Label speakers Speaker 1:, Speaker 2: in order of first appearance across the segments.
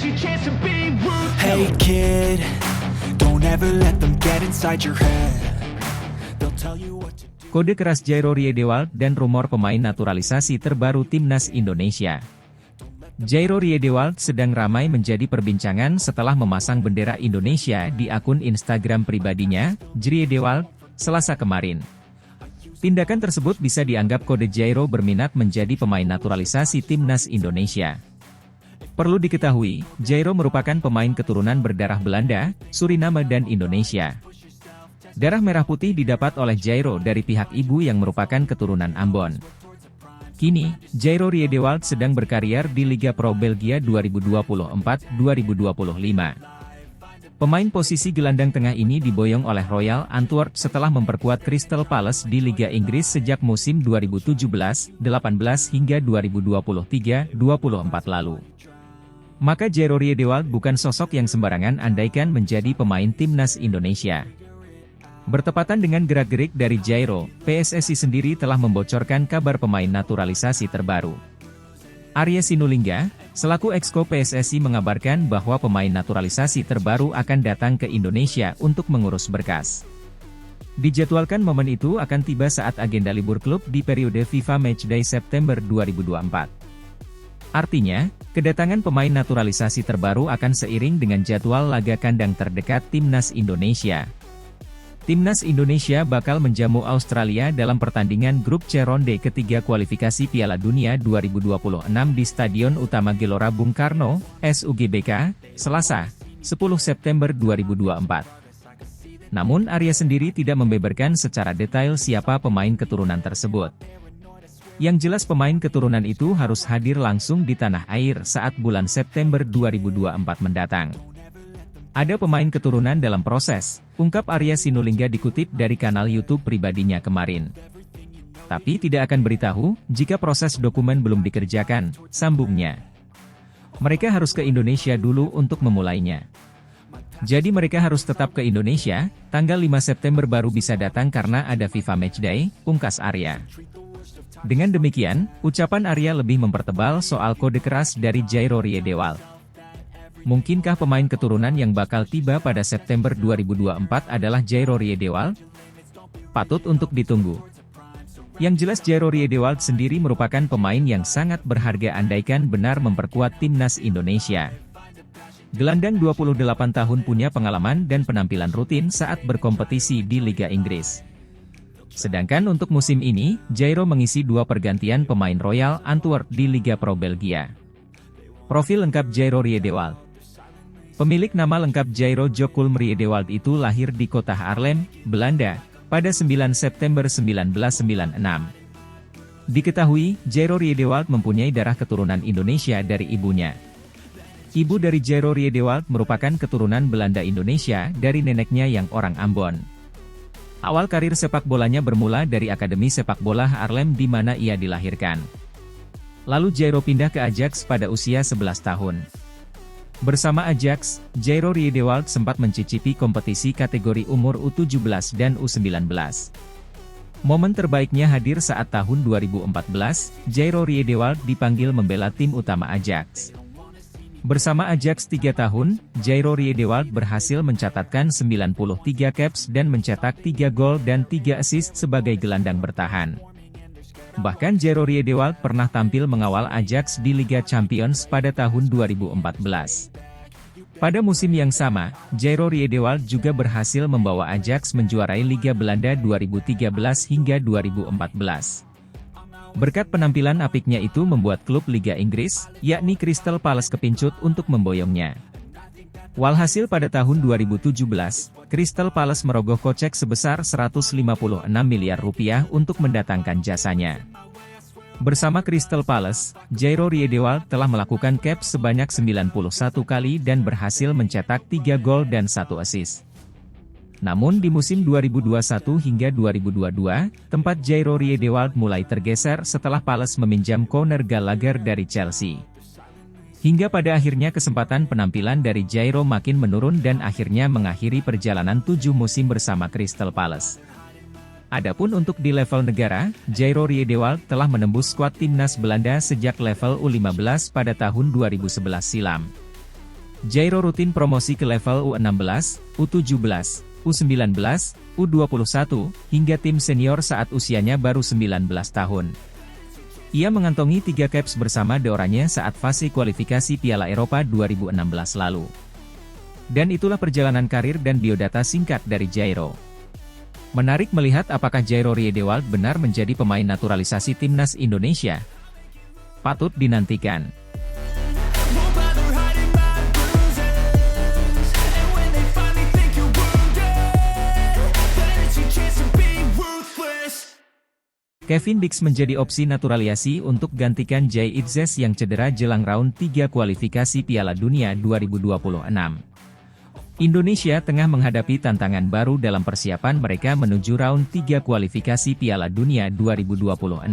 Speaker 1: your chance to be rude.
Speaker 2: Hey kid, don't ever let them get inside your head. They'll tell you what to do.
Speaker 3: Kode keras Jairo Riedewald dan rumor pemain naturalisasi terbaru Timnas Indonesia. Jairo Riedewald sedang ramai menjadi perbincangan setelah memasang bendera Indonesia di akun Instagram pribadinya, Riedewald, Selasa kemarin. Tindakan tersebut bisa dianggap kode Jairo berminat menjadi pemain naturalisasi Timnas Indonesia. Perlu diketahui, Jairo merupakan pemain keturunan berdarah Belanda, Suriname dan Indonesia. Darah merah putih didapat oleh Jairo dari pihak ibu yang merupakan keturunan Ambon. Kini, Jairo Riedewald sedang berkarier di Liga Pro Belgia 2024-2025. Pemain posisi gelandang tengah ini diboyong oleh Royal Antwerp setelah memperkuat Crystal Palace di Liga Inggris sejak musim 2017-18 hingga 2023-24 lalu. Maka Jairo Riedewald bukan sosok yang sembarangan andaikan menjadi pemain Timnas Indonesia. Bertepatan dengan gerak-gerik dari Jairo, PSSI sendiri telah membocorkan kabar pemain naturalisasi terbaru. Arya Sinulinga, selaku Exco PSSI mengabarkan bahwa pemain naturalisasi terbaru akan datang ke Indonesia untuk mengurus berkas. Dijadwalkan momen itu akan tiba saat agenda libur klub di periode FIFA Matchday September 2024. Artinya, kedatangan pemain naturalisasi terbaru akan seiring dengan jadwal laga kandang terdekat Timnas Indonesia. Timnas Indonesia bakal menjamu Australia dalam pertandingan grup C ronde ketiga kualifikasi Piala Dunia 2026 di Stadion Utama Gelora Bung Karno, SUGBK, Selasa, 10 September 2024. Namun Arya sendiri tidak membeberkan secara detail siapa pemain keturunan tersebut. Yang jelas pemain keturunan itu harus hadir langsung di tanah air saat bulan September 2024 mendatang. Ada pemain keturunan dalam proses, ungkap Arya Sinulinga dikutip dari kanal YouTube pribadinya kemarin. Tapi tidak akan beritahu, jika proses dokumen belum dikerjakan, sambungnya. Mereka harus ke Indonesia dulu untuk memulainya. Jadi mereka harus tetap ke Indonesia, tanggal 5 September baru bisa datang karena ada FIFA Matchday, ungkas Arya. Dengan demikian, ucapan Arya lebih mempertebal soal kode keras dari Jairo Riedewald. Mungkinkah pemain keturunan yang bakal tiba pada September 2024 adalah Jairo Riedewald? Patut untuk ditunggu. Yang jelas Jairo Riedewald sendiri merupakan pemain yang sangat berharga andaikan benar memperkuat Timnas Indonesia. Gelandang 28 tahun punya pengalaman dan penampilan rutin saat berkompetisi di Liga Inggris. Sedangkan untuk musim ini, Jairo mengisi 2 pergantian pemain Royal Antwerp di Liga Pro Belgia. Profil lengkap Jairo Riedewald. Pemilik nama lengkap Jairo Jokulm Riedewald itu lahir di kota Haarlem, Belanda, pada 9 September 1996. Diketahui, Jairo Riedewald mempunyai darah keturunan Indonesia dari ibunya. Ibu dari Jairo Riedewald merupakan keturunan Belanda Indonesia dari neneknya yang orang Ambon. Awal karir sepak bolanya bermula dari Akademi Sepak Bola Haarlem di mana ia dilahirkan. Lalu Jairo pindah ke Ajax pada usia 11 tahun. Bersama Ajax, Jairo Riedewald sempat mencicipi kompetisi kategori umur U17 dan U19. Momen terbaiknya hadir saat tahun 2014, Jairo Riedewald dipanggil membela tim utama Ajax. Bersama Ajax 3 tahun, Jairo Riedewald berhasil mencatatkan 93 caps dan mencetak 3 gol dan 3 assist sebagai gelandang bertahan. Bahkan Jairo Riedewald pernah tampil mengawal Ajax di Liga Champions pada tahun 2014. Pada musim yang sama, Jairo Riedewald juga berhasil membawa Ajax menjuarai Liga Belanda 2013 hingga 2014. Berkat penampilan apiknya itu membuat klub Liga Inggris, yakni Crystal Palace kepincut untuk memboyongnya. Walhasil pada tahun 2017, Crystal Palace merogoh kocek sebesar 156 miliar rupiah untuk mendatangkan jasanya. Bersama Crystal Palace, Jairo Riedewald telah melakukan caps sebanyak 91 kali dan berhasil mencetak 3 gol dan 1 assist. Namun di musim 2021 hingga 2022, tempat Jairo Riedewald mulai tergeser setelah Palace meminjam Conor Gallagher dari Chelsea. Hingga pada akhirnya kesempatan penampilan dari Jairo makin menurun dan akhirnya mengakhiri perjalanan 7 musim bersama Crystal Palace. Adapun untuk di level negara, Jairo Riedewald telah menembus skuad timnas Belanda sejak level U15 pada tahun 2011 silam. Jairo rutin promosi ke level U16, U17, U19, U21, hingga tim senior saat usianya baru 19 tahun. Ia mengantongi 3 caps bersama The Oranye saat fase kualifikasi Piala Eropa 2016 lalu. Dan itulah perjalanan karir dan biodata singkat dari Jairo. Menarik melihat apakah Jairo Riedewald benar menjadi pemain naturalisasi timnas Indonesia. Patut dinantikan. Kevin Dix menjadi opsi naturalisasi untuk gantikan Jay Itzes yang cedera jelang round 3 kualifikasi Piala Dunia 2026. Indonesia tengah menghadapi tantangan baru dalam persiapan mereka menuju round 3 kualifikasi Piala Dunia 2026.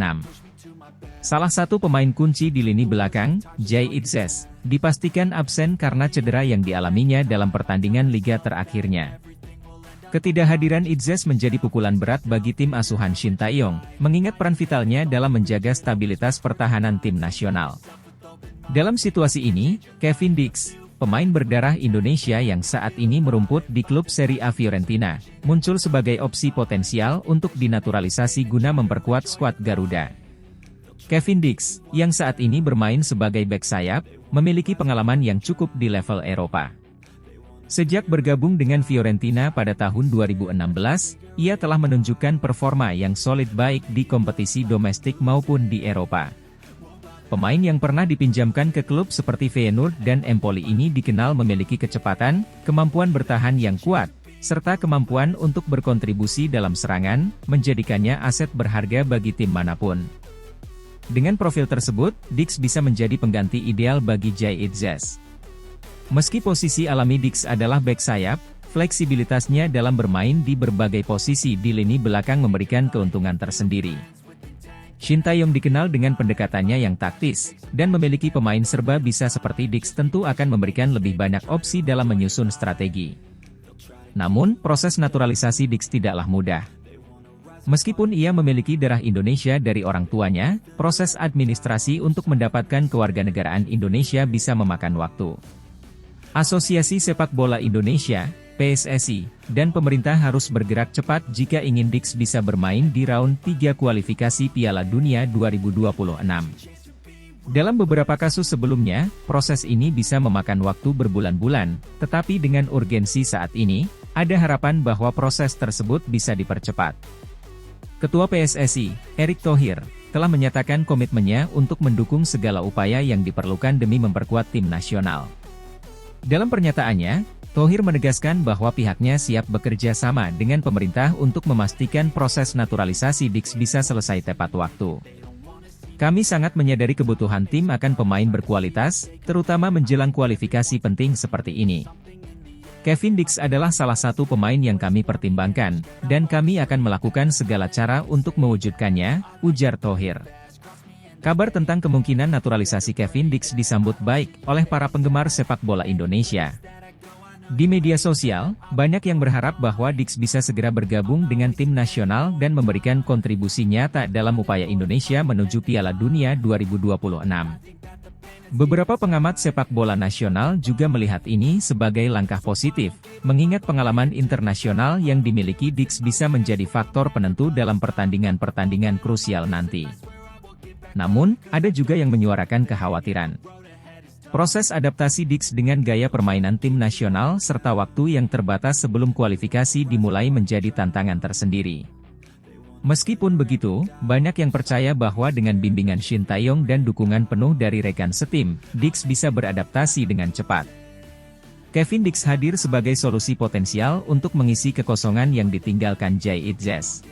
Speaker 3: Salah satu pemain kunci di lini belakang, Jay Itzes, dipastikan absen karena cedera yang dialaminya dalam pertandingan liga terakhirnya. Ketidakhadiran Itzes menjadi pukulan berat bagi tim asuhan Shin Tae-yong, mengingat peran vitalnya dalam menjaga stabilitas pertahanan tim nasional. Dalam situasi ini, Kevin Dix, pemain berdarah Indonesia yang saat ini merumput di klub Serie A Fiorentina, muncul sebagai opsi potensial untuk dinaturalisasi guna memperkuat skuad Garuda. Kevin Dix, yang saat ini bermain sebagai bek sayap, memiliki pengalaman yang cukup di level Eropa. Sejak bergabung dengan Fiorentina pada tahun 2016, ia telah menunjukkan performa yang solid baik di kompetisi domestik maupun di Eropa. Pemain yang pernah dipinjamkan ke klub seperti Feyenoord dan Empoli ini dikenal memiliki kecepatan, kemampuan bertahan yang kuat, serta kemampuan untuk berkontribusi dalam serangan, menjadikannya aset berharga bagi tim manapun. Dengan profil tersebut, Dix bisa menjadi pengganti ideal bagi Jay Itzes. Meski posisi alami Dix adalah bek sayap, fleksibilitasnya dalam bermain di berbagai posisi di lini belakang memberikan keuntungan tersendiri. Shin Tae-yong dikenal dengan pendekatannya yang taktis, dan memiliki pemain serba bisa seperti Dix tentu akan memberikan lebih banyak opsi dalam menyusun strategi. Namun, proses naturalisasi Dix tidaklah mudah. Meskipun ia memiliki darah Indonesia dari orang tuanya, proses administrasi untuk mendapatkan kewarganegaraan Indonesia bisa memakan waktu. Asosiasi Sepak Bola Indonesia, PSSI, dan pemerintah harus bergerak cepat jika ingin Dix bisa bermain di round 3 kualifikasi Piala Dunia 2026. Dalam beberapa kasus sebelumnya, proses ini bisa memakan waktu berbulan-bulan, tetapi dengan urgensi saat ini, ada harapan bahwa proses tersebut bisa dipercepat. Ketua PSSI, Erick Thohir, telah menyatakan komitmennya untuk mendukung segala upaya yang diperlukan demi memperkuat tim nasional. Dalam pernyataannya, Thohir menegaskan bahwa pihaknya siap bekerja sama dengan pemerintah untuk memastikan proses naturalisasi Dix bisa selesai tepat waktu. Kami sangat menyadari kebutuhan tim akan pemain berkualitas, terutama menjelang kualifikasi penting seperti ini. Kevin Dix adalah salah satu pemain yang kami pertimbangkan, dan kami akan melakukan segala cara untuk mewujudkannya, ujar Thohir. Kabar tentang kemungkinan naturalisasi Kevin Dix disambut baik oleh para penggemar sepak bola Indonesia. Di media sosial, banyak yang berharap bahwa Dix bisa segera bergabung dengan tim nasional dan memberikan kontribusi nyata dalam upaya Indonesia menuju Piala Dunia 2026. Beberapa pengamat sepak bola nasional juga melihat ini sebagai langkah positif, mengingat pengalaman internasional yang dimiliki Dix bisa menjadi faktor penentu dalam pertandingan-pertandingan krusial nanti. Namun, ada juga yang menyuarakan kekhawatiran. Proses adaptasi Dix dengan gaya permainan tim nasional serta waktu yang terbatas sebelum kualifikasi dimulai menjadi tantangan tersendiri. Meskipun begitu, banyak yang percaya bahwa dengan bimbingan Shin Tae-yong dan dukungan penuh dari rekan setim, Dix bisa beradaptasi dengan cepat. Kevin Dix hadir sebagai solusi potensial untuk mengisi kekosongan yang ditinggalkan Jay Itzes.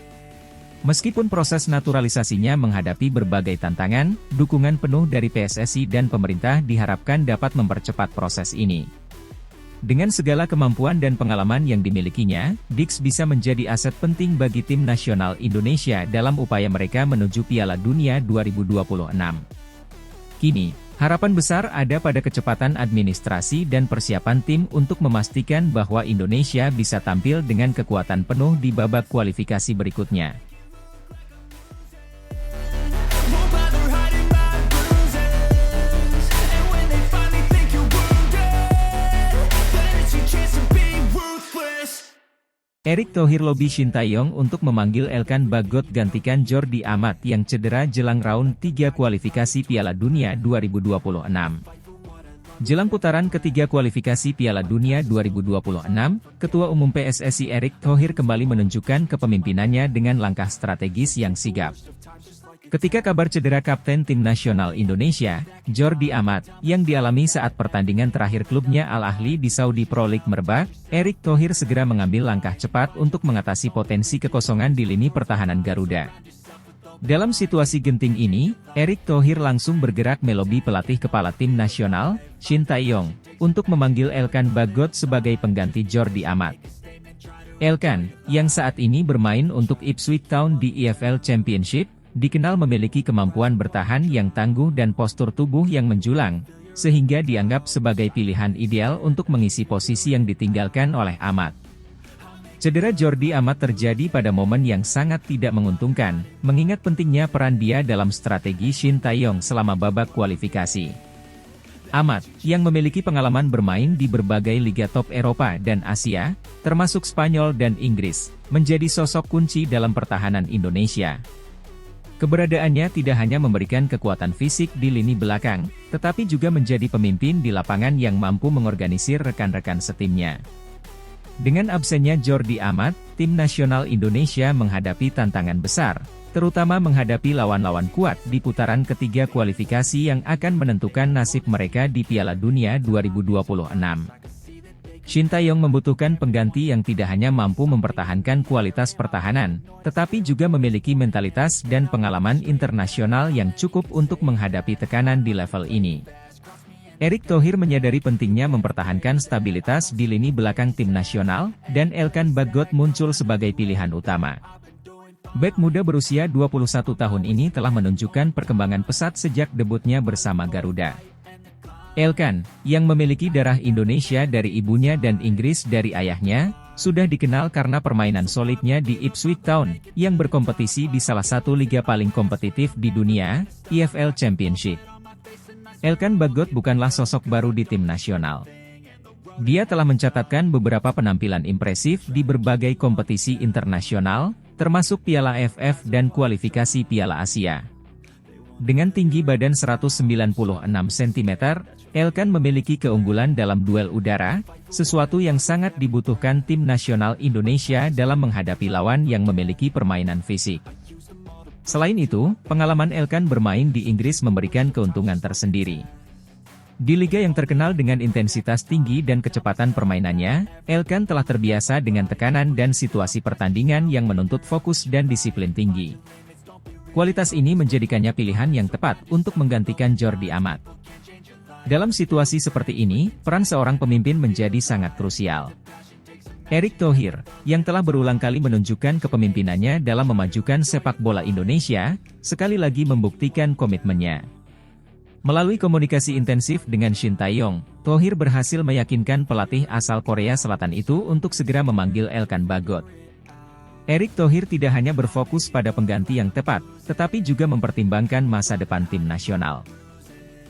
Speaker 3: Meskipun proses naturalisasinya menghadapi berbagai tantangan, dukungan penuh dari PSSI dan pemerintah diharapkan dapat mempercepat proses ini. Dengan segala kemampuan dan pengalaman yang dimilikinya, Dix bisa menjadi aset penting bagi tim nasional Indonesia dalam upaya mereka menuju Piala Dunia 2026. Kini, harapan besar ada pada kecepatan administrasi dan persiapan tim untuk memastikan bahwa Indonesia bisa tampil dengan kekuatan penuh di babak kualifikasi berikutnya. Erick Thohir lobi Shin Tae-yong untuk memanggil Elkan Bagot gantikan Jordi Amat yang cedera jelang round 3 kualifikasi Piala Dunia 2026. Jelang putaran ketiga kualifikasi Piala Dunia 2026, Ketua Umum PSSI Erick Thohir kembali menunjukkan kepemimpinannya dengan langkah strategis yang sigap. Ketika kabar cedera Kapten Tim Nasional Indonesia, Jordi Amat, yang dialami saat pertandingan terakhir klubnya Al Ahly di Saudi Pro League merebak, Erick Thohir segera mengambil langkah cepat untuk mengatasi potensi kekosongan di lini pertahanan Garuda. Dalam situasi genting ini, Erick Thohir langsung bergerak melobi pelatih kepala tim nasional, Shin Tae-yong, untuk memanggil Elkan Bagot sebagai pengganti Jordi Amat. Elkan, yang saat ini bermain untuk Ipswich Town di EFL Championship, dikenal memiliki kemampuan bertahan yang tangguh dan postur tubuh yang menjulang, sehingga dianggap sebagai pilihan ideal untuk mengisi posisi yang ditinggalkan oleh Amat. Cedera Jordi Amat terjadi pada momen yang sangat tidak menguntungkan, mengingat pentingnya peran dia dalam strategi Shin Tae-yong selama babak kualifikasi. Amat, yang memiliki pengalaman bermain di berbagai liga top Eropa dan Asia, termasuk Spanyol dan Inggris, menjadi sosok kunci dalam pertahanan Indonesia. Keberadaannya tidak hanya memberikan kekuatan fisik di lini belakang, tetapi juga menjadi pemimpin di lapangan yang mampu mengorganisir rekan-rekan setimnya. Dengan absennya Jordi Amat, tim nasional Indonesia menghadapi tantangan besar, terutama menghadapi lawan-lawan kuat di putaran ketiga kualifikasi yang akan menentukan nasib mereka di Piala Dunia 2026. Shin Tae-yong membutuhkan pengganti yang tidak hanya mampu mempertahankan kualitas pertahanan, tetapi juga memiliki mentalitas dan pengalaman internasional yang cukup untuk menghadapi tekanan di level ini. Erick Thohir menyadari pentingnya mempertahankan stabilitas di lini belakang tim nasional, dan Elkan Bagot muncul sebagai pilihan utama. Bek muda berusia 21 tahun ini telah menunjukkan perkembangan pesat sejak debutnya bersama Garuda. Elkan, yang memiliki darah Indonesia dari ibunya dan Inggris dari ayahnya, sudah dikenal karena permainan solidnya di Ipswich Town, yang berkompetisi di salah satu liga paling kompetitif di dunia, EFL Championship. Elkan Bagot bukanlah sosok baru di tim nasional. Dia telah mencatatkan beberapa penampilan impresif di berbagai kompetisi internasional, termasuk Piala AFF dan kualifikasi Piala Asia. Dengan tinggi badan 196 cm, Elkan memiliki keunggulan dalam duel udara, sesuatu yang sangat dibutuhkan tim nasional Indonesia dalam menghadapi lawan yang memiliki permainan fisik. Selain itu, pengalaman Elkan bermain di Inggris memberikan keuntungan tersendiri. Di liga yang terkenal dengan intensitas tinggi dan kecepatan permainannya, Elkan telah terbiasa dengan tekanan dan situasi pertandingan yang menuntut fokus dan disiplin tinggi. Kualitas ini menjadikannya pilihan yang tepat untuk menggantikan Jordi Amat. Dalam situasi seperti ini, peran seorang pemimpin menjadi sangat krusial. Erick Thohir, yang telah berulang kali menunjukkan kepemimpinannya dalam memajukan sepak bola Indonesia, sekali lagi membuktikan komitmennya. Melalui komunikasi intensif dengan Shin Tae-yong, Thohir berhasil meyakinkan pelatih asal Korea Selatan itu untuk segera memanggil Elkan Bagot. Erick Thohir tidak hanya berfokus pada pengganti yang tepat, tetapi juga mempertimbangkan masa depan tim nasional.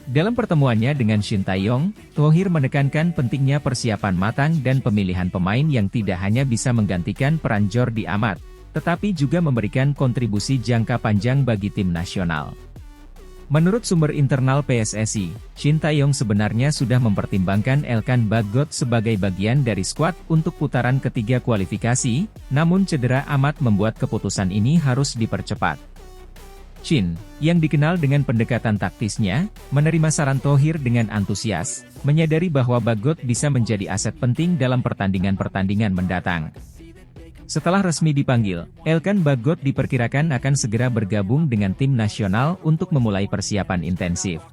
Speaker 3: Dalam pertemuannya dengan Shin Tae-yong, Thohir menekankan pentingnya persiapan matang dan pemilihan pemain yang tidak hanya bisa menggantikan peran Jordi Amat, tetapi juga memberikan kontribusi jangka panjang bagi tim nasional. Menurut sumber internal PSSI, Shin Tae-yong sebenarnya sudah mempertimbangkan Elkan Bagot sebagai bagian dari skuad untuk putaran ketiga kualifikasi, namun cedera Amat membuat keputusan ini harus dipercepat. Shin, yang dikenal dengan pendekatan taktisnya, menerima saran Thohir dengan antusias, menyadari bahwa Bagot bisa menjadi aset penting dalam pertandingan-pertandingan mendatang. Setelah resmi dipanggil, Elkan Bagot diperkirakan akan segera bergabung dengan tim nasional untuk memulai persiapan intensif.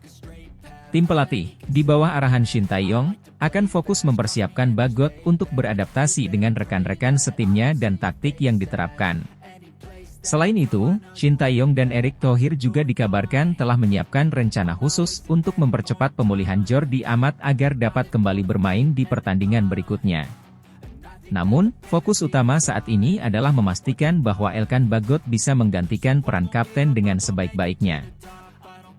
Speaker 3: Tim pelatih, di bawah arahan Shin Tae-yong, akan fokus mempersiapkan Bagot untuk beradaptasi dengan rekan-rekan setimnya dan taktik yang diterapkan. Selain itu, Shin Tae-yong dan Erick Thohir juga dikabarkan telah menyiapkan rencana khusus untuk mempercepat pemulihan Jordi Amat agar dapat kembali bermain di pertandingan berikutnya. Namun, fokus utama saat ini adalah memastikan bahwa Elkan Bagot bisa menggantikan peran kapten dengan sebaik-baiknya.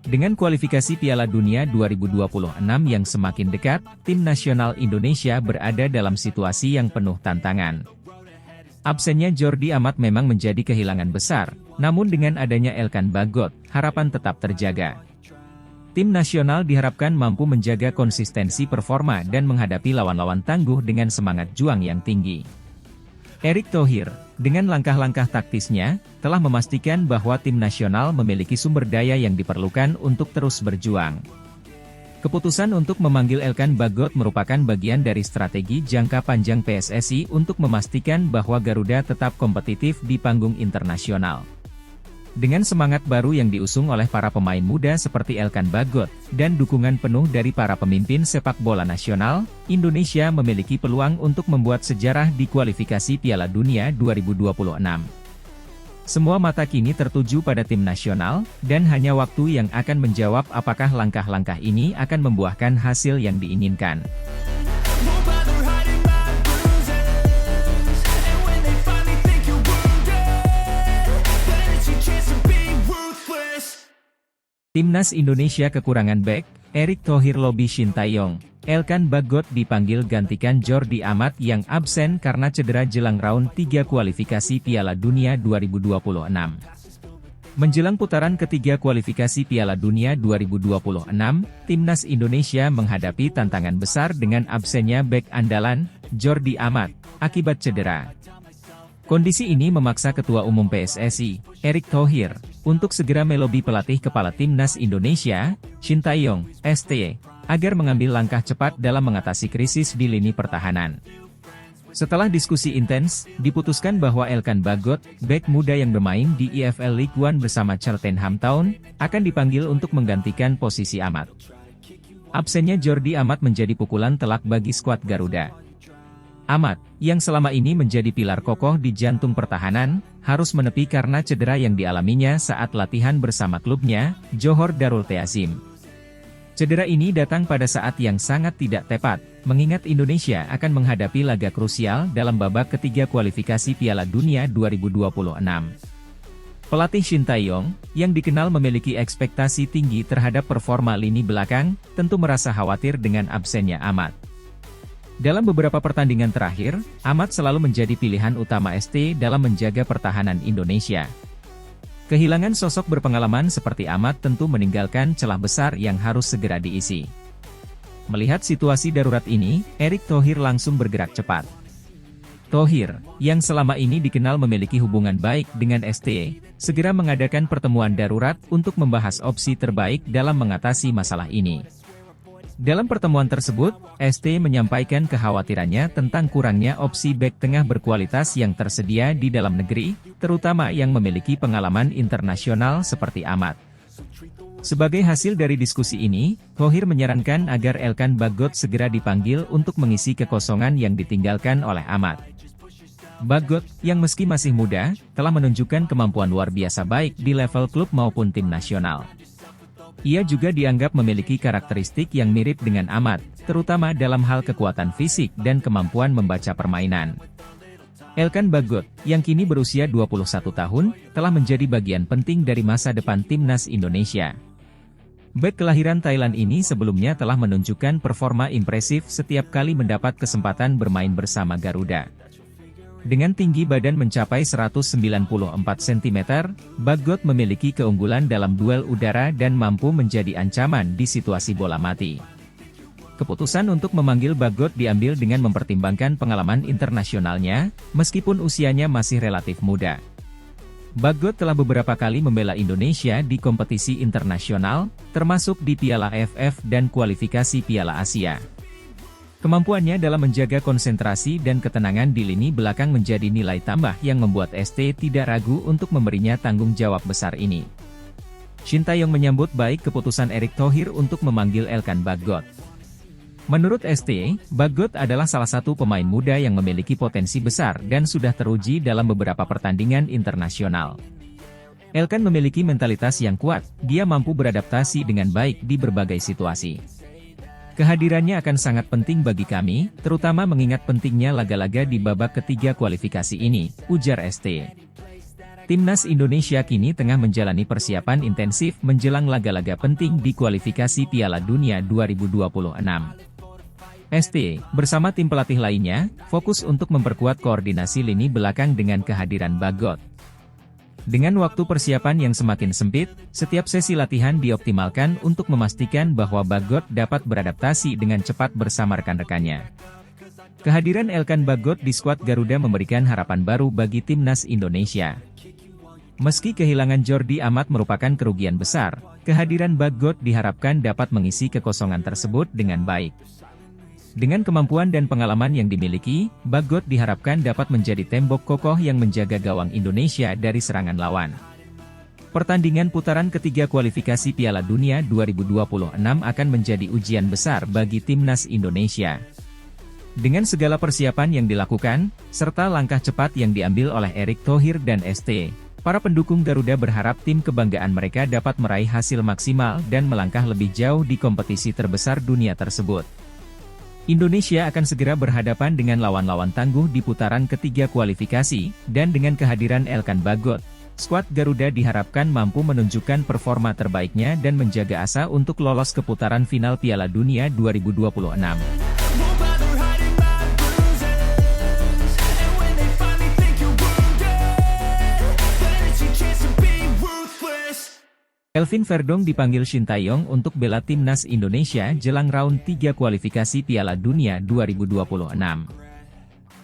Speaker 3: Dengan kualifikasi Piala Dunia 2026 yang semakin dekat, tim nasional Indonesia berada dalam situasi yang penuh tantangan. Absennya Jordi Amat memang menjadi kehilangan besar, namun dengan adanya Elkan Bagot, harapan tetap terjaga. Tim nasional diharapkan mampu menjaga konsistensi performa dan menghadapi lawan-lawan tangguh dengan semangat juang yang tinggi. Erick Thohir, dengan langkah-langkah taktisnya, telah memastikan bahwa tim nasional memiliki sumber daya yang diperlukan untuk terus berjuang. Keputusan untuk memanggil Elkan Bagot merupakan bagian dari strategi jangka panjang PSSI untuk memastikan bahwa Garuda tetap kompetitif di panggung internasional. Dengan semangat baru yang diusung oleh para pemain muda seperti Elkan Bagot, dan dukungan penuh dari para pemimpin sepak bola nasional, Indonesia memiliki peluang untuk membuat sejarah di kualifikasi Piala Dunia 2026. Semua mata kini tertuju pada tim nasional, dan hanya waktu yang akan menjawab apakah langkah-langkah ini akan membuahkan hasil yang diinginkan. Timnas Indonesia kekurangan bek, Erick Thohir lobi Shin Tae-yong. Elkan Bagot dipanggil gantikan Jordi Amat yang absen karena cedera jelang round 3 kualifikasi Piala Dunia 2026. Menjelang putaran ketiga kualifikasi Piala Dunia 2026, Timnas Indonesia menghadapi tantangan besar dengan absennya bek andalan, Jordi Amat, akibat cedera. Kondisi ini memaksa Ketua Umum PSSI, Erick Thohir, untuk segera melobi pelatih kepala Timnas Indonesia, Shin Tae-yong, ST, agar mengambil langkah cepat dalam mengatasi krisis di lini pertahanan. Setelah diskusi intens, diputuskan bahwa Elkan Bagot, bek muda yang bermain di EFL League One bersama Cheltenham Town, akan dipanggil untuk menggantikan posisi Amat. Absennya Jordi Amat menjadi pukulan telak bagi skuad Garuda. Amat, yang selama ini menjadi pilar kokoh di jantung pertahanan, harus menepi karena cedera yang dialaminya saat latihan bersama klubnya, Johor Darul Ta'zim. Cedera ini datang pada saat yang sangat tidak tepat, mengingat Indonesia akan menghadapi laga krusial dalam babak ketiga kualifikasi Piala Dunia 2026. Pelatih Shin Tae-yong, yang dikenal memiliki ekspektasi tinggi terhadap performa lini belakang, tentu merasa khawatir dengan absennya Amat. Dalam beberapa pertandingan terakhir, Amat selalu menjadi pilihan utama ST dalam menjaga pertahanan Indonesia. Kehilangan sosok berpengalaman seperti Amat tentu meninggalkan celah besar yang harus segera diisi. Melihat situasi darurat ini, Erick Thohir langsung bergerak cepat. Thohir, yang selama ini dikenal memiliki hubungan baik dengan ST, segera mengadakan pertemuan darurat untuk membahas opsi terbaik dalam mengatasi masalah ini. Dalam pertemuan tersebut, ST menyampaikan kekhawatirannya tentang kurangnya opsi bek tengah berkualitas yang tersedia di dalam negeri, terutama yang memiliki pengalaman internasional seperti Amat. Sebagai hasil dari diskusi ini, Thohir menyarankan agar Elkan Bagot segera dipanggil untuk mengisi kekosongan yang ditinggalkan oleh Amat. Bagot, yang meski masih muda, telah menunjukkan kemampuan luar biasa baik di level klub maupun tim nasional. Ia juga dianggap memiliki karakteristik yang mirip dengan Amat, terutama dalam hal kekuatan fisik dan kemampuan membaca permainan. Elkan Bagot, yang kini berusia 21 tahun, telah menjadi bagian penting dari masa depan Timnas Indonesia. Bek kelahiran Thailand ini sebelumnya telah menunjukkan performa impresif setiap kali mendapat kesempatan bermain bersama Garuda. Dengan tinggi badan mencapai 194 cm, Bagot memiliki keunggulan dalam duel udara dan mampu menjadi ancaman di situasi bola mati. Keputusan untuk memanggil Bagot diambil dengan mempertimbangkan pengalaman internasionalnya, meskipun usianya masih relatif muda. Bagot telah beberapa kali membela Indonesia di kompetisi internasional, termasuk di Piala AFF dan kualifikasi Piala Asia. Kemampuannya dalam menjaga konsentrasi dan ketenangan di lini belakang menjadi nilai tambah yang membuat ST tidak ragu untuk memberinya tanggung jawab besar ini. Shin Tae-yong menyambut baik keputusan Erick Thohir untuk memanggil Elkan Bagot. Menurut ST, Bagot adalah salah satu pemain muda yang memiliki potensi besar dan sudah teruji dalam beberapa pertandingan internasional. Elkan memiliki mentalitas yang kuat, dia mampu beradaptasi dengan baik di berbagai situasi. Kehadirannya akan sangat penting bagi kami, terutama mengingat pentingnya laga-laga di babak ketiga kualifikasi ini, ujar ST. Timnas Indonesia kini tengah menjalani persiapan intensif menjelang laga-laga penting di kualifikasi Piala Dunia 2026. ST, bersama tim pelatih lainnya, fokus untuk memperkuat koordinasi lini belakang dengan kehadiran Bagot. Dengan waktu persiapan yang semakin sempit, setiap sesi latihan dioptimalkan untuk memastikan bahwa Bagot dapat beradaptasi dengan cepat bersama rekan-rekannya. Kehadiran Elkan Bagot di skuad Garuda memberikan harapan baru bagi timnas Indonesia. Meski kehilangan Jordi Amat merupakan kerugian besar, kehadiran Bagot diharapkan dapat mengisi kekosongan tersebut dengan baik. Dengan kemampuan dan pengalaman yang dimiliki, Bagot diharapkan dapat menjadi tembok kokoh yang menjaga gawang Indonesia dari serangan lawan. Pertandingan putaran ketiga kualifikasi Piala Dunia 2026 akan menjadi ujian besar bagi timnas Indonesia. Dengan segala persiapan yang dilakukan, serta langkah cepat yang diambil oleh Erick Thohir dan ST, para pendukung Garuda berharap tim kebanggaan mereka dapat meraih hasil maksimal dan melangkah lebih jauh di kompetisi terbesar dunia tersebut. Indonesia akan segera berhadapan dengan lawan-lawan tangguh di putaran ketiga kualifikasi, dan dengan kehadiran Elkan Bagot, skuad Garuda diharapkan mampu menunjukkan performa terbaiknya dan menjaga asa untuk lolos ke putaran final Piala Dunia 2026. Kelvin Verdong dipanggil Shin Tae-yong untuk bela timnas Indonesia jelang round 3 kualifikasi Piala Dunia 2026.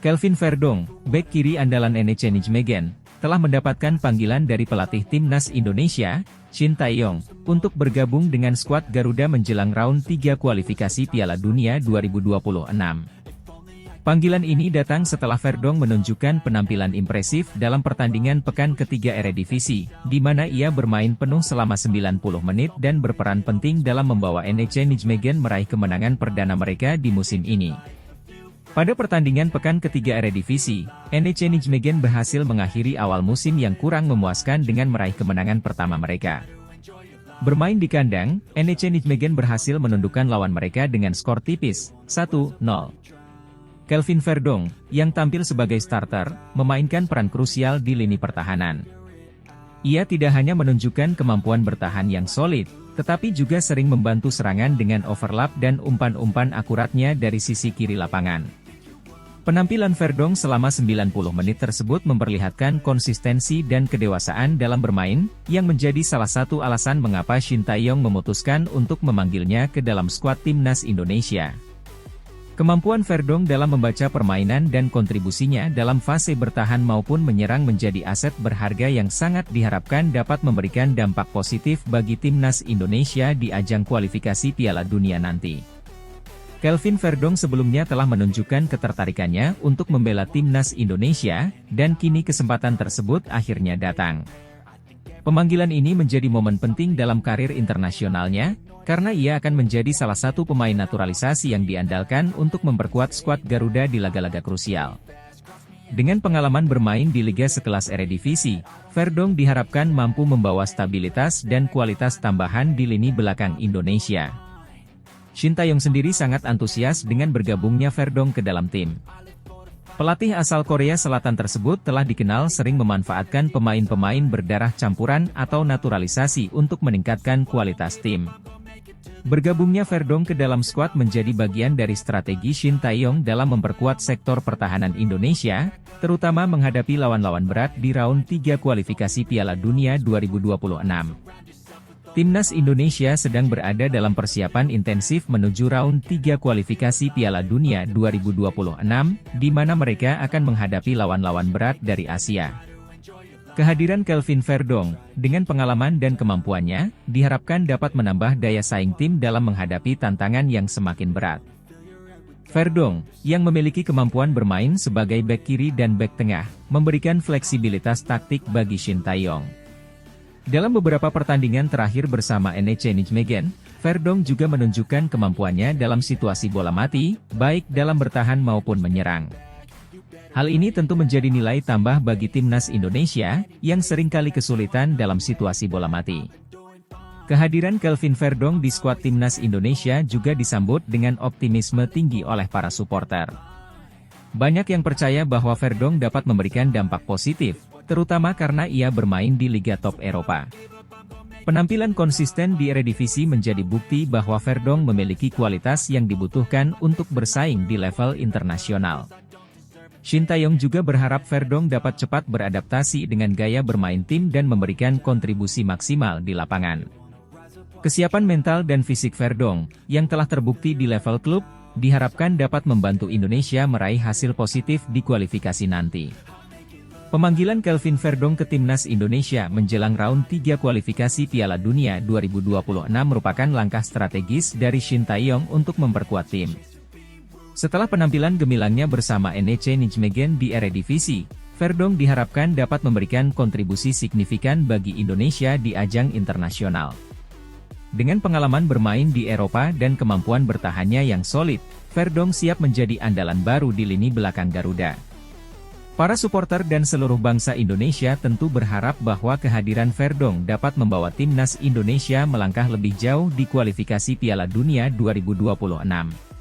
Speaker 3: Kelvin Verdong, bek kiri andalan NEC Nijmegen, telah mendapatkan panggilan dari pelatih timnas Indonesia, Shin Tae-yong, untuk bergabung dengan skuad Garuda menjelang round 3 kualifikasi Piala Dunia 2026. Panggilan ini datang setelah Verdong menunjukkan penampilan impresif dalam pertandingan pekan ketiga Eredivisie, di mana ia bermain penuh selama 90 menit dan berperan penting dalam membawa NEC Nijmegen meraih kemenangan perdana mereka di musim ini. Pada pertandingan pekan ketiga Eredivisie, NEC Nijmegen berhasil mengakhiri awal musim yang kurang memuaskan dengan meraih kemenangan pertama mereka. Bermain di kandang, NEC Nijmegen berhasil menundukkan lawan mereka dengan skor tipis, 1-0. Kelvin Verdong, yang tampil sebagai starter, memainkan peran krusial di lini pertahanan. Ia tidak hanya menunjukkan kemampuan bertahan yang solid, tetapi juga sering membantu serangan dengan overlap dan umpan-umpan akuratnya dari sisi kiri lapangan. Penampilan Verdong selama 90 menit tersebut memperlihatkan konsistensi dan kedewasaan dalam bermain, yang menjadi salah satu alasan mengapa Shin Tae-yong memutuskan untuk memanggilnya ke dalam skuad timnas Indonesia. Kemampuan Verdong dalam membaca permainan dan kontribusinya dalam fase bertahan maupun menyerang menjadi aset berharga yang sangat diharapkan dapat memberikan dampak positif bagi timnas Indonesia di ajang kualifikasi Piala Dunia nanti. Kelvin Verdong sebelumnya telah menunjukkan ketertarikannya untuk membela timnas Indonesia, dan kini kesempatan tersebut akhirnya datang. Pemanggilan ini menjadi momen penting dalam karir internasionalnya, karena ia akan menjadi salah satu pemain naturalisasi yang diandalkan untuk memperkuat skuad Garuda di laga-laga krusial. Dengan pengalaman bermain di liga sekelas Eredivisie, Verdong diharapkan mampu membawa stabilitas dan kualitas tambahan di lini belakang Indonesia. Shin Tae-yong sendiri sangat antusias dengan bergabungnya Verdong ke dalam tim. Pelatih asal Korea Selatan tersebut telah dikenal sering memanfaatkan pemain-pemain berdarah campuran atau naturalisasi untuk meningkatkan kualitas tim. Bergabungnya Verdong ke dalam skuad menjadi bagian dari strategi Shin Tae-yong dalam memperkuat sektor pertahanan Indonesia, terutama menghadapi lawan-lawan berat di round 3 kualifikasi Piala Dunia 2026. Timnas Indonesia sedang berada dalam persiapan intensif menuju round 3 kualifikasi Piala Dunia 2026, di mana mereka akan menghadapi lawan-lawan berat dari Asia. Kehadiran Kelvin Verdong, dengan pengalaman dan kemampuannya, diharapkan dapat menambah daya saing tim dalam menghadapi tantangan yang semakin berat. Verdong, yang memiliki kemampuan bermain sebagai bek kiri dan bek tengah, memberikan fleksibilitas taktik bagi Shin Tae-yong. Dalam beberapa pertandingan terakhir bersama NEC Nijmegen, Verdong juga menunjukkan kemampuannya dalam situasi bola mati, baik dalam bertahan maupun menyerang. Hal ini tentu menjadi nilai tambah bagi timnas Indonesia, yang seringkali kesulitan dalam situasi bola mati. Kehadiran Kelvin Verdong di skuad timnas Indonesia juga disambut dengan optimisme tinggi oleh para supporter. Banyak yang percaya bahwa Verdong dapat memberikan dampak positif, terutama karena ia bermain di liga top Eropa. Penampilan konsisten di Eredivisie menjadi bukti bahwa Verdong memiliki kualitas yang dibutuhkan untuk bersaing di level internasional. Shin Tae-yong juga berharap Verdong dapat cepat beradaptasi dengan gaya bermain tim dan memberikan kontribusi maksimal di lapangan. Kesiapan mental dan fisik Verdong, yang telah terbukti di level klub, diharapkan dapat membantu Indonesia meraih hasil positif di kualifikasi nanti. Pemanggilan Kelvin Verdong ke timnas Indonesia menjelang round 3 kualifikasi Piala Dunia 2026 merupakan langkah strategis dari Shin Tae-yong untuk memperkuat tim. Setelah penampilan gemilangnya bersama NEC Nijmegen di Eredivisie, Verdong diharapkan dapat memberikan kontribusi signifikan bagi Indonesia di ajang internasional. Dengan pengalaman bermain di Eropa dan kemampuan bertahannya yang solid, Verdong siap menjadi andalan baru di lini belakang Garuda. Para supporter dan seluruh bangsa Indonesia tentu berharap bahwa kehadiran Verdong dapat membawa timnas Indonesia melangkah lebih jauh di kualifikasi Piala Dunia 2026.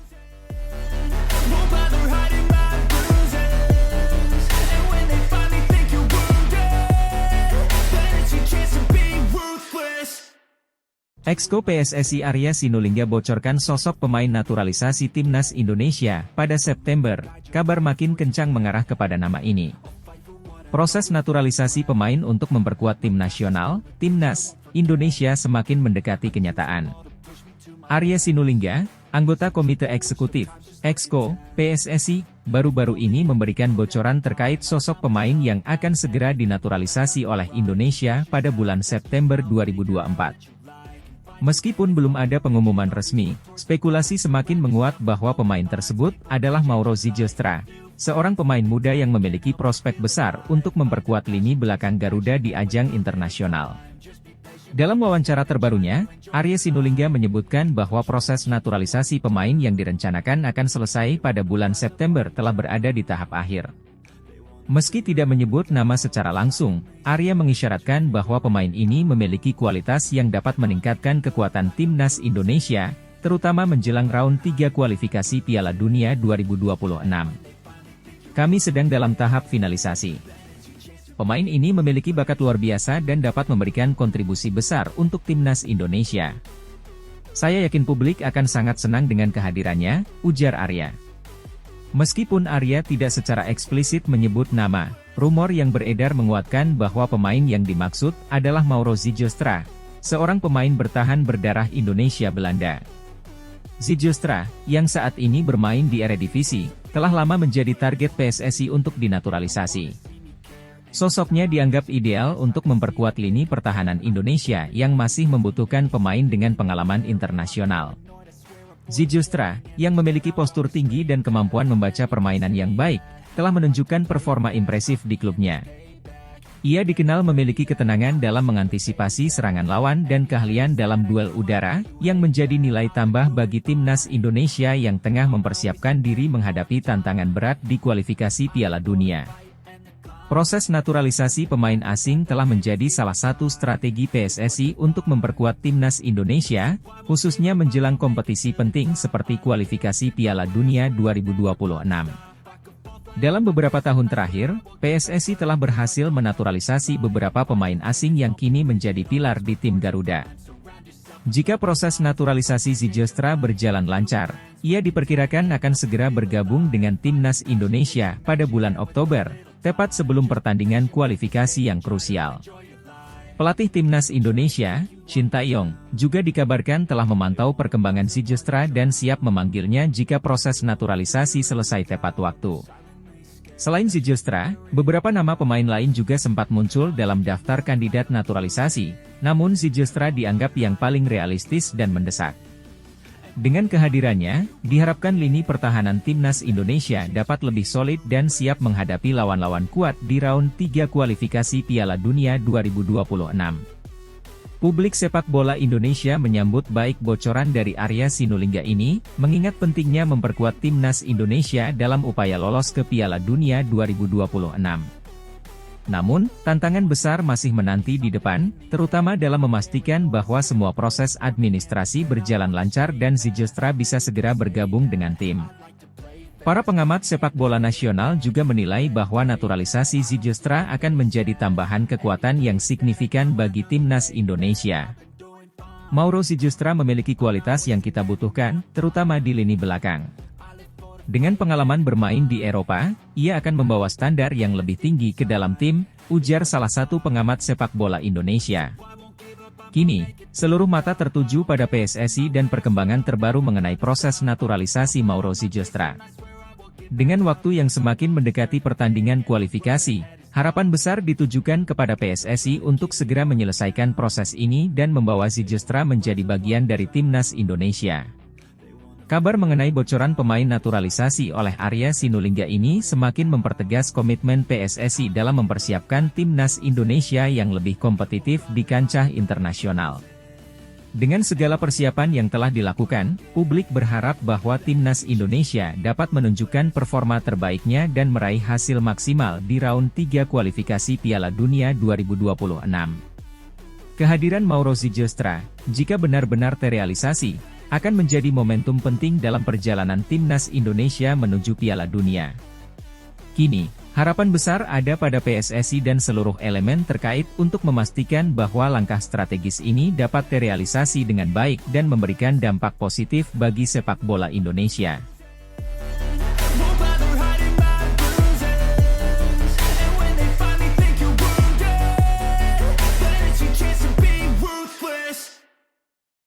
Speaker 3: Exco PSSI Arya Sinulinga bocorkan sosok pemain naturalisasi timnas Indonesia pada September. Kabar makin kencang mengarah kepada nama ini. Proses naturalisasi pemain untuk memperkuat tim nasional, timnas Indonesia semakin mendekati kenyataan. Arya Sinulinga, anggota Komite Eksekutif Exco PSSI, baru-baru ini memberikan bocoran terkait sosok pemain yang akan segera dinaturalisasi oleh Indonesia pada bulan September 2024. Meskipun belum ada pengumuman resmi, spekulasi semakin menguat bahwa pemain tersebut adalah Mauro Zylstra, seorang pemain muda yang memiliki prospek besar untuk memperkuat lini belakang Garuda di ajang internasional. Dalam wawancara terbarunya, Arya Sinulinga menyebutkan bahwa proses naturalisasi pemain yang direncanakan akan selesai pada bulan September telah berada di tahap akhir. Meski tidak menyebut nama secara langsung, Arya mengisyaratkan bahwa pemain ini memiliki kualitas yang dapat meningkatkan kekuatan timnas Indonesia, terutama menjelang round 3 kualifikasi Piala Dunia 2026. Kami sedang dalam tahap finalisasi. Pemain ini memiliki bakat luar biasa dan dapat memberikan kontribusi besar untuk timnas Indonesia. Saya yakin publik akan sangat senang dengan kehadirannya, ujar Arya. Meskipun Arya tidak secara eksplisit menyebut nama, rumor yang beredar menguatkan bahwa pemain yang dimaksud adalah Mauro Zylstra, seorang pemain bertahan berdarah Indonesia Belanda. Zylstra, yang saat ini bermain di Eredivisie, telah lama menjadi target PSSI untuk dinaturalisasi. Sosoknya dianggap ideal untuk memperkuat lini pertahanan Indonesia yang masih membutuhkan pemain dengan pengalaman internasional. Zylstra, yang memiliki postur tinggi dan kemampuan membaca permainan yang baik, telah menunjukkan performa impresif di klubnya. Ia dikenal memiliki ketenangan dalam mengantisipasi serangan lawan dan keahlian dalam duel udara, yang menjadi nilai tambah bagi timnas Indonesia yang tengah mempersiapkan diri menghadapi tantangan berat di kualifikasi Piala Dunia. Proses naturalisasi pemain asing telah menjadi salah satu strategi PSSI untuk memperkuat timnas Indonesia, khususnya menjelang kompetisi penting seperti kualifikasi Piala Dunia 2026. Dalam beberapa tahun terakhir, PSSI telah berhasil menaturalisasi beberapa pemain asing yang kini menjadi pilar di tim Garuda. Jika proses naturalisasi Zylstra berjalan lancar, ia diperkirakan akan segera bergabung dengan timnas Indonesia pada bulan Oktober, tepat sebelum pertandingan kualifikasi yang krusial. Pelatih timnas Indonesia, Shin Tae-yong, juga dikabarkan telah memantau perkembangan Zylstra dan siap memanggilnya jika proses naturalisasi selesai tepat waktu. Selain Zylstra, beberapa nama pemain lain juga sempat muncul dalam daftar kandidat naturalisasi, namun Zylstra dianggap yang paling realistis dan mendesak. Dengan kehadirannya, diharapkan lini pertahanan timnas Indonesia dapat lebih solid dan siap menghadapi lawan-lawan kuat di round 3 kualifikasi Piala Dunia 2026. Publik sepak bola Indonesia menyambut baik bocoran dari Arya Sinulinga ini, mengingat pentingnya memperkuat timnas Indonesia dalam upaya lolos ke Piala Dunia 2026. Namun, tantangan besar masih menanti di depan, terutama dalam memastikan bahwa semua proses administrasi berjalan lancar dan Zylstra bisa segera bergabung dengan tim. Para pengamat sepak bola nasional juga menilai bahwa naturalisasi Zijlstra akan menjadi tambahan kekuatan yang signifikan bagi timnas Indonesia. Mauro Zijlstra memiliki kualitas yang kita butuhkan, terutama di lini belakang. Dengan pengalaman bermain di Eropa, ia akan membawa standar yang lebih tinggi ke dalam tim, ujar salah satu pengamat sepak bola Indonesia. Kini, seluruh mata tertuju pada PSSI dan perkembangan terbaru mengenai proses naturalisasi Mauro Zijlstra. Dengan waktu yang semakin mendekati pertandingan kualifikasi, harapan besar ditujukan kepada PSSI untuk segera menyelesaikan proses ini dan membawa Zijlstra menjadi bagian dari timnas Indonesia. Kabar mengenai bocoran pemain naturalisasi oleh Arya Sinulinga ini semakin mempertegas komitmen PSSI dalam mempersiapkan timnas Indonesia yang lebih kompetitif di kancah internasional. Dengan segala persiapan yang telah dilakukan, publik berharap bahwa timnas Indonesia dapat menunjukkan performa terbaiknya dan meraih hasil maksimal di round 3 kualifikasi Piala Dunia 2026. Kehadiran Mauro Zijlstra, jika benar-benar terrealisasi, akan menjadi momentum penting dalam perjalanan timnas Indonesia menuju Piala Dunia. Kini, harapan besar ada pada PSSI dan seluruh elemen terkait untuk memastikan bahwa langkah strategis ini dapat terrealisasi dengan baik dan memberikan dampak positif bagi sepak bola Indonesia.